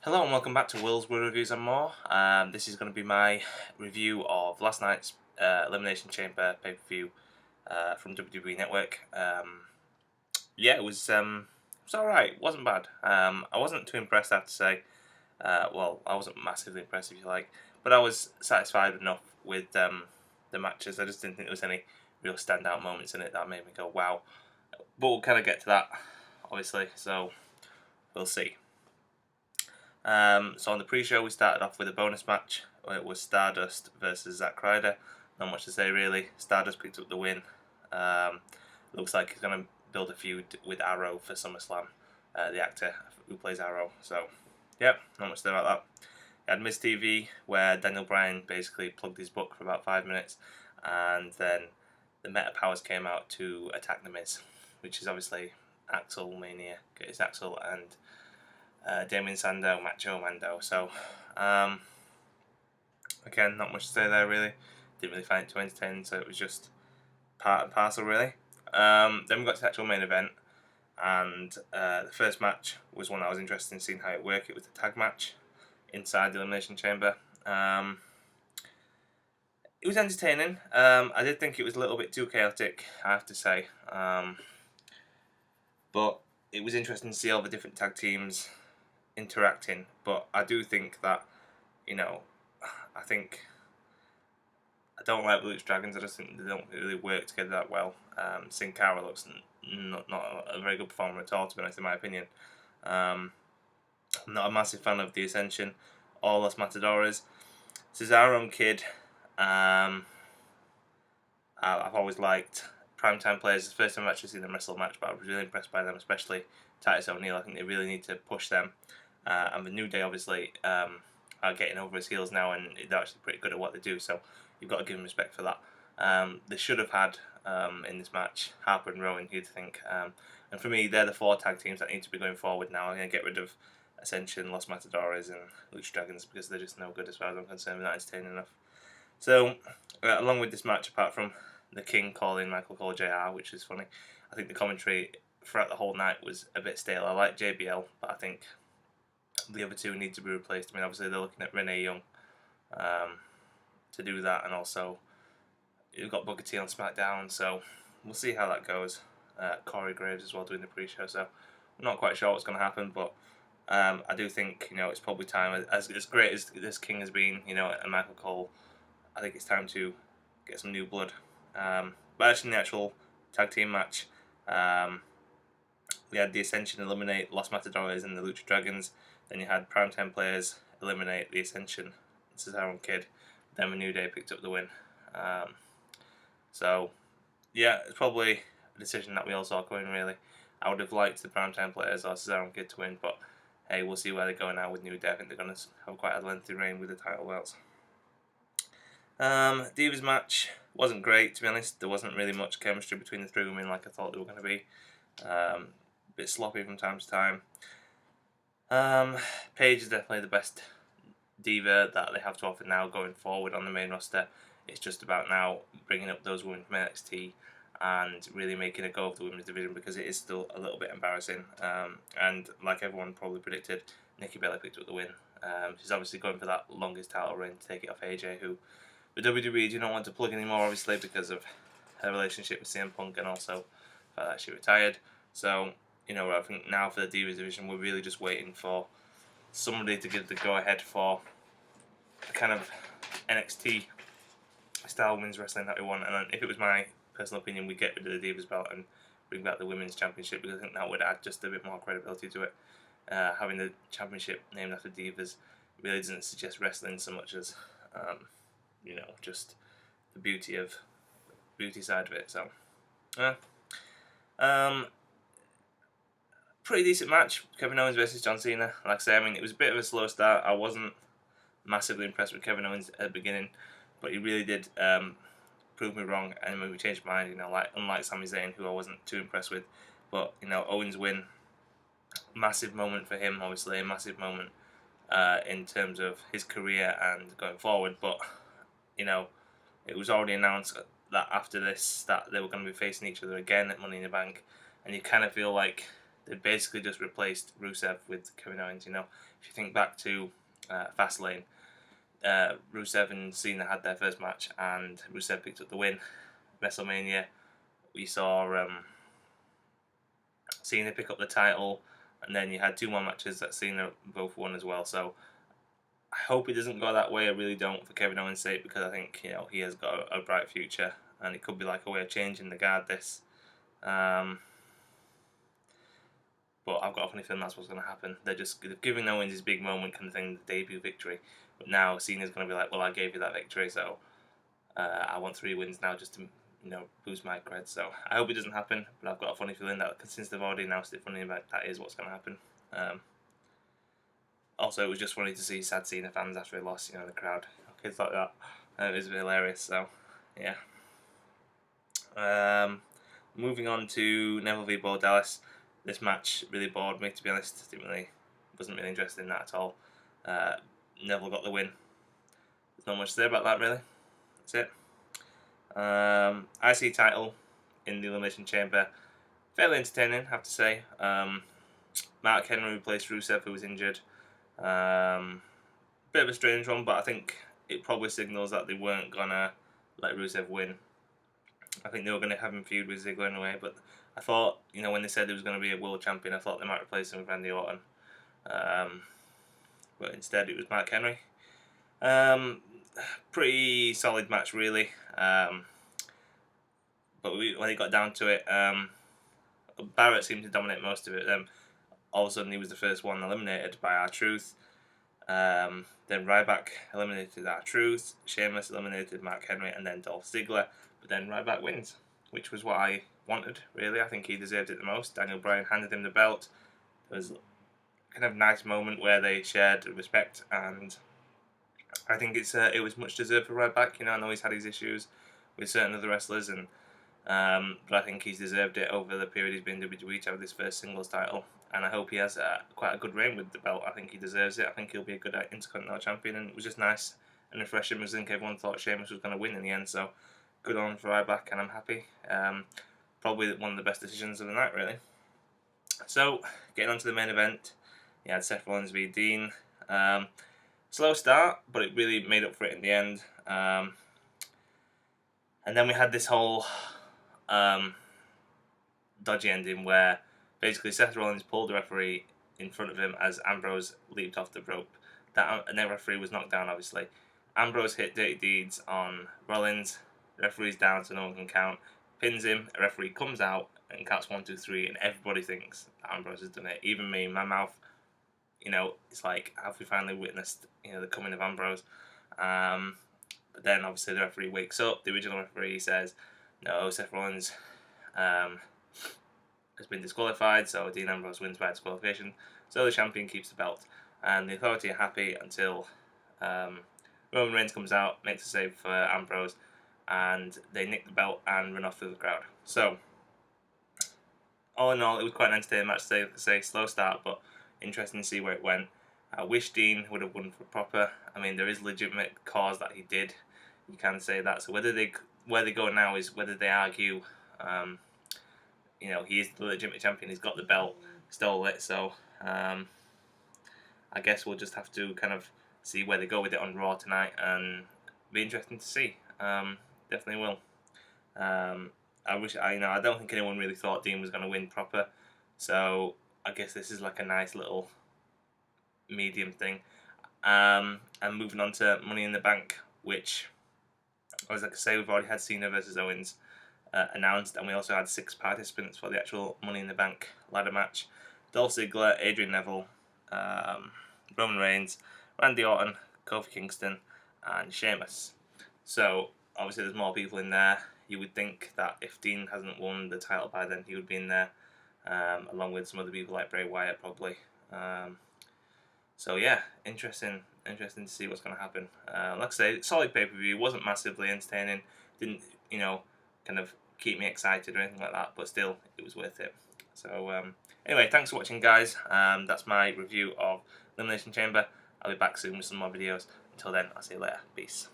Hello and welcome back to Will's World Reviews and More. This is going to be my review of last night's Elimination Chamber pay-per-view from WWE Network. It was alright, it wasn't bad. I wasn't too impressed, I have to say. Well, I wasn't massively impressed, if you like, but I was satisfied enough with the matches. I just didn't think there was any real standout moments in it that made me go, wow. But we'll kind of get to that, obviously, so we'll see. So on the pre-show, we started off with a bonus match. It was Stardust versus Zack Ryder. Not much to say really. Stardust picked up the win. Looks like he's going to build a feud with Arrow for SummerSlam, the actor who plays Arrow. So, yeah, not much to say about that. You had Miz TV, where Daniel Bryan basically plugged his book for about 5 minutes, and then the Meta Powers came out to attack the Miz, which is obviously Axel Mania. It's Axel and Damien Sandow, Macho Mando. So, again, not much to say there really. Didn't really find it too entertaining, so it was just part and parcel really. Then we got to the actual main event, and the first match was one I was interested in seeing how it worked. It was the tag match inside the Elimination Chamber. It was entertaining. I did think it was a little bit too chaotic, I have to say. But it was interesting to see all the different tag teams interacting. But I do think that, I don't like Lucha Dragons. I just think they don't really work together that well. Sin Cara looks not a very good performer at all, to be honest, in my opinion. I'm not a massive fan of the Ascension or Los Matadores. Cesaro and Kid, I've always liked primetime players. It's the first time I've actually seen them wrestle a match, but I was really impressed by them, especially Titus O'Neil. I think they really need to push them. And the New Day, obviously, are getting over his heels now, and they're actually pretty good at what they do, so you've got to give them respect for that. They should have had, in this match, Harper and Rowan, you'd think. And for me, they're the 4 tag teams that need to be going forward now. I'm going to get rid of Ascension, Los Matadores, and Lucha Dragons because they're just no good as far as I'm concerned. They're not entertaining enough. So, along with this match, apart from the King calling Michael Cole JR, which is funny, I think the commentary throughout the whole night was a bit stale. I like JBL, but I think the other two need to be replaced. I mean, obviously they're looking at Renee Young to do that, and also you've got Booker T on SmackDown, so we'll see how that goes. Corey Graves as well doing the pre-show, so I'm not quite sure what's going to happen, but I do think it's probably time. As great as this King has been, and Michael Cole, I think it's time to get some new blood. But actually, in the actual tag team match, we had the Ascension eliminate Los Matadores and the Lucha Dragons. Then you had Primetime Players eliminate the Ascension, Cesaro and Kid. Then the New Day picked up the win. So, yeah, it's probably a decision that we all saw coming, really. I would have liked the Primetime Players or Cesaro and Kid to win, but hey, we'll see where they go now with New Day. I think they're going to have quite a lengthy reign with the title belts. Divas match wasn't great, to be honest. There wasn't really much chemistry between the three women like I thought they were going to be. A bit sloppy from time to time. Paige is definitely the best diva that they have to offer now going forward on the main roster. It's just about now bringing up those women from NXT and really making a go of the women's division, because it is still a little bit embarrassing. And like everyone probably predicted, Nikki Bella picked up the win. She's obviously going for that longest title reign to take it off AJ, who the WWE do not want to plug anymore, obviously, because of her relationship with CM Punk and also the fact that she retired. So, I think now for the Divas division, we're really just waiting for somebody to give the go-ahead for the kind of NXT style women's wrestling that we want. And if it was my personal opinion, we'd get rid of the Divas belt and bring back the Women's Championship, because I think that would add just a bit more credibility to it. Having the championship named after Divas really doesn't suggest wrestling so much as, just the beauty side of it. So, pretty decent match. Kevin Owens versus John Cena. Like I say, it was a bit of a slow start. I wasn't massively impressed with Kevin Owens at the beginning, but he really did prove me wrong and made me change my mind. Unlike Sami Zayn, who I wasn't too impressed with. But Owens win, massive moment for him. Obviously, a massive moment in terms of his career and going forward. But it was already announced that after this, that they were going to be facing each other again at Money in the Bank, and you kind of feel like they basically just replaced Rusev with Kevin Owens. You know, if you think back to Fastlane, Rusev and Cena had their first match, and Rusev picked up the win. WrestleMania, we saw Cena pick up the title, and then you had 2 more matches that Cena both won as well. So I hope it doesn't go that way. I really don't, for Kevin Owens' sake, because I think, you know, he has got a bright future, and it could be like a way of changing the guard. This, but I've got a funny feeling that's what's going to happen. They're giving Owens his big moment kind of thing, the debut victory. But now Cena's going to be like, well, I gave you that victory, so I want 3 wins now just to, you know, boost my cred. So I hope it doesn't happen, but I've got a funny feeling that since they've already announced it, funny about that is what's going to happen. Also, it was just funny to see sad Cena fans after he lost, you know, the crowd, kids like that. It was hilarious. So yeah. Moving on to Neville v Bo Dallas. This match really bored me, to be honest. Wasn't really interested in that at all. Neville got the win. There's not much to say about that, really. That's it. IC title in the Elimination Chamber. Fairly entertaining, I have to say. Mark Henry replaced Rusev, who was injured. Bit of a strange one, but I think it probably signals that they weren't gonna let Rusev win. I think they were gonna have him feud with Ziggler in a way, but I thought, you know, when they said he was gonna be a world champion, I thought they might replace him with Randy Orton. But instead it was Mark Henry. Pretty solid match, really. But when it got down to it, Barrett seemed to dominate most of it. All of a sudden he was the first one eliminated by R-Truth. Then Ryback eliminated R-Truth. Sheamus eliminated Mark Henry, and then Dolph Ziggler. But then Ryback wins, which was what I wanted, really. I think he deserved it the most. Daniel Bryan handed him the belt. There was kind of nice moment where they shared respect, and I think it was much deserved for Ryback. You know, I know he's had his issues with certain other wrestlers, and but I think he's deserved it over the period he's been in WWE to have this first singles title, and I hope he has quite a good reign with the belt. I think he deserves it. I think he'll be a good Intercontinental Champion, and it was just nice and refreshing. I think everyone thought Sheamus was going to win in the end, so good on for Ryback, and I'm happy. Probably one of the best decisions of the night, really. So, getting on to the main event, you had Seth Rollins v Dean. Slow start, but it really made up for it in the end. And then we had this whole dodgy ending where basically Seth Rollins pulled the referee in front of him as Ambrose leaped off the rope. And the referee was knocked down, obviously. Ambrose hit Dirty Deeds on Rollins. The referee's down so no one can count. Pins him. A referee comes out and counts 1, 2, 3, and everybody thinks that Ambrose has done it. Even me, my mouth, you know, it's like, have we finally witnessed, you know, the coming of Ambrose? But then obviously the referee wakes up. The original referee says, no, Seth Rollins has been disqualified, so Dean Ambrose wins by disqualification. So the champion keeps the belt, and the Authority are happy until Roman Reigns comes out, makes a save for Ambrose, and they nick the belt and run off through the crowd. So all in all, it was quite an entertaining match. To say slow start, but interesting to see where it went. I wish Dean would have won for proper. I mean, there is legitimate cause that he did. You can say that. So where they go now is whether they argue. You know, he is the legitimate champion. He's got the belt, stole it. So I guess we'll just have to kind of see where they go with it on Raw tonight, and be interesting to see. Definitely will. I don't think anyone really thought Dean was going to win proper. So I guess this is like a nice little medium thing. And moving on to Money in the Bank, which, as I say, we've already had Cena versus Owens announced, and we also had 6 participants for the actual Money in the Bank ladder match. Dolph Ziggler, Adrian Neville, Roman Reigns, Randy Orton, Kofi Kingston, and Sheamus. So obviously there's more people in there. You would think that if Dean hasn't won the title by then, he would be in there, along with some other people like Bray Wyatt probably. So yeah, interesting to see what's going to happen. Like I say, solid pay-per-view. Wasn't massively entertaining. Didn't, you know, kind of keep me excited or anything like that, but still, it was worth it. So anyway, thanks for watching, guys. That's my review of Elimination Chamber. I'll be back soon with some more videos. Until then, I'll see you later. Peace.